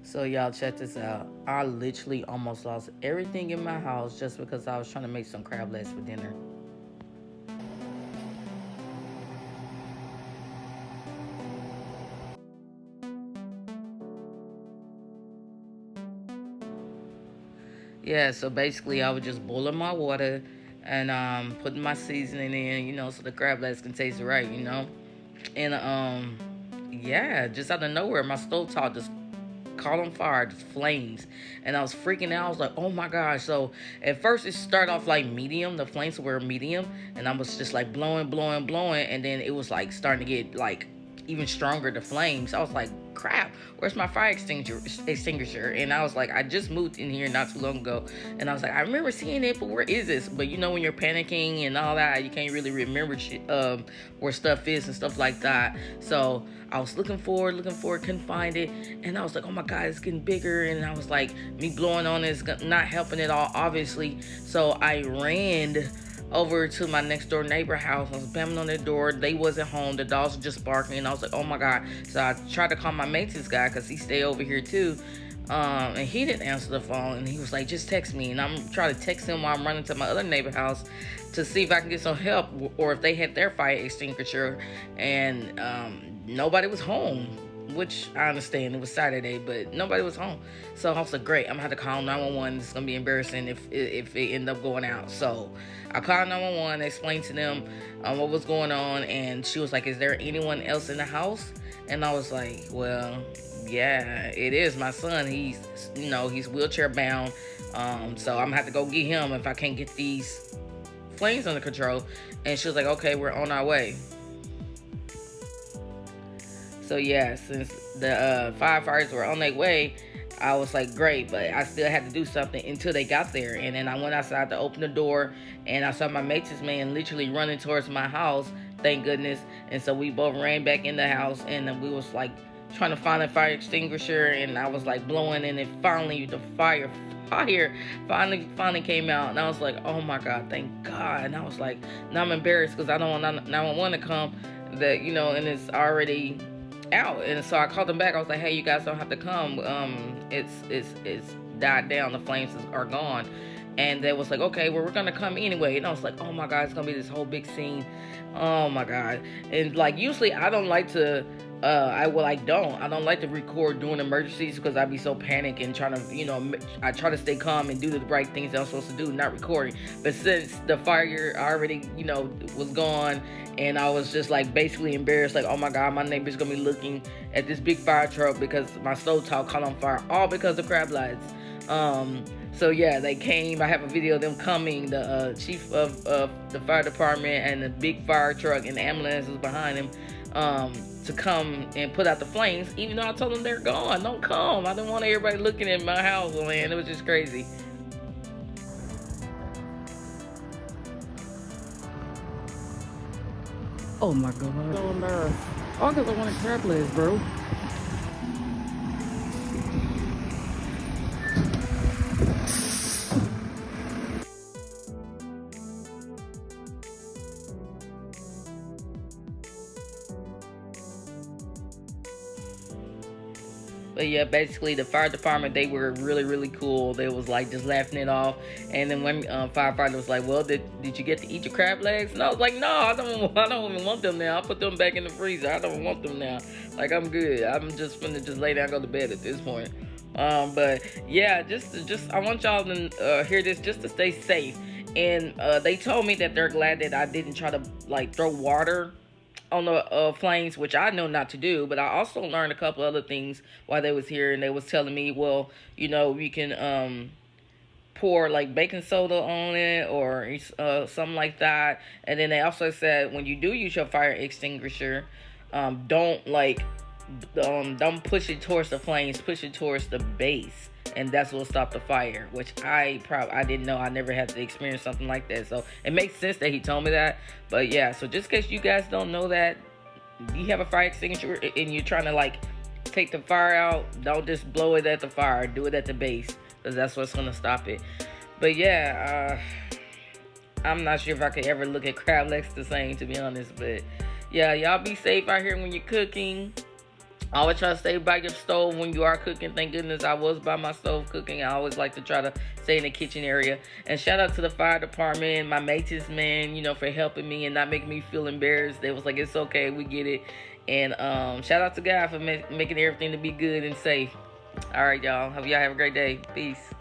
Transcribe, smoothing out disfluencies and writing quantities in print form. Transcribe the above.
So y'all check this out. I literally almost lost everything in my house just because I was trying to make some crab legs for dinner. Yeah, so basically I was just boiling my water and putting my seasoning in, so the crab legs can taste right, And yeah, just out of nowhere, my stove top just caught on fire, just flames, and I was freaking out. I was like, "Oh my gosh!" So at first it started off like medium. The flames were medium, and I was just like blowing, blowing, blowing, and then it was like starting to get like even stronger. The flames. I was like, "Crap! Where's my fire extinguisher?" And I was like, "I just moved in here not too long ago," and I was like, "I remember seeing it, but where is this?" But when you're panicking and all that, you can't really remember where stuff is and stuff like that. So I was looking for it, couldn't find it, and I was like, "Oh my God, it's getting bigger!" And I was like, me blowing on it is not helping at all, obviously. So I ran over to my next door neighbor house. I was banging on their door. They wasn't home. The dogs were just barking, and I was like, "Oh my God!" So I tried to call my maintenance guy because he stay over here too. And he didn't answer the phone, and he was like, "Just text me." And I'm trying to text him while I'm running to my other neighbor house to see if I can get some help or if they had their fire extinguisher. And nobody was home, which I understand. It was Saturday, but nobody was home. So I was like, "Great, I'm gonna have to call 911. It's gonna be embarrassing if it end up going out." So I called 911, explained to them what was going on, and she was like, "Is there anyone else in the house?" And I was like, "Well, yeah, it is my son. He's wheelchair bound. So I'm gonna have to go get him if I can't get these flames under control." And she was like, "Okay, we're on our way." So yeah, since the firefighters were on their way, I was like, "Great," but I still had to do something until they got there. And then I went outside to open the door, and I saw my maintenance man literally running towards my house. Thank goodness. And so we both ran back in the house, and then we was like trying to find a fire extinguisher, and I was like blowing, and then finally the fire finally came out, and I was like, "Oh my God, thank God!" And I was like, now I'm embarrassed because I don't want to come, and it's already out. And so I called them back. I was like, "Hey, you guys don't have to come. It's died down. The flames are gone." And they was like, "Okay, well, we're gonna come anyway." And I was like, "Oh my God, it's gonna be this whole big scene." Oh my God. And like usually I don't like to I don't like to record during emergencies because I'd be so panicked and trying to, I try to stay calm and do the right things that I'm supposed to do, not recording. But since the fire already, was gone, and I was just like basically embarrassed, like, "Oh my God, my neighbor's gonna be looking at this big fire truck because my stove top caught on fire, all because of crab lights." So yeah, they came. I have a video of them coming. The chief of the fire department and the big fire truck and the ambulance was behind him, to come and put out the flames. Even though I told them they're gone, don't come. I didn't want everybody looking at my house, man. It was just crazy. Oh my God, so embarrassed. All because I wanted crab legs, bro. But yeah, basically the fire department, they were really, really cool. They was like just laughing it off. And then when firefighter was like, "Well, did you get to eat your crab legs?" And I was like, "No, I don't even want them now. I put them back in the freezer. I don't want them now. Like, I'm good. I'm just gonna just lay down and go to bed at this point." But yeah, just I want y'all to hear this just to stay safe. And they told me that they're glad that I didn't try to like throw water on the flames, which I know not to do. But I also learned a couple other things while they was here, and they was telling me, "Well, we can pour like baking soda on it or something like that." And then they also said when you do use your fire extinguisher, don't like don't push it towards the flames, push it towards the base, and that's what will stop the fire. Which I didn't know. I never had to experience something like that, so it makes sense that he told me that. But yeah, so just in case you guys don't know that, you have a fire extinguisher and you're trying to like take the fire out, don't just blow it at the fire, do it at the base, because that's what's gonna stop it. But yeah, I'm not sure if I could ever look at crab legs the same, to be honest. But yeah, y'all be safe out here when you're cooking. Always try to stay by your stove when you are cooking. Thank goodness I was by my stove cooking. I always like to try to stay in the kitchen area. And shout out to the fire department, my maintenance man, for helping me and not making me feel embarrassed. They was like, it's okay, we get it. And shout out to God for making everything to be good and safe. All right, y'all. Hope y'all have a great day. Peace.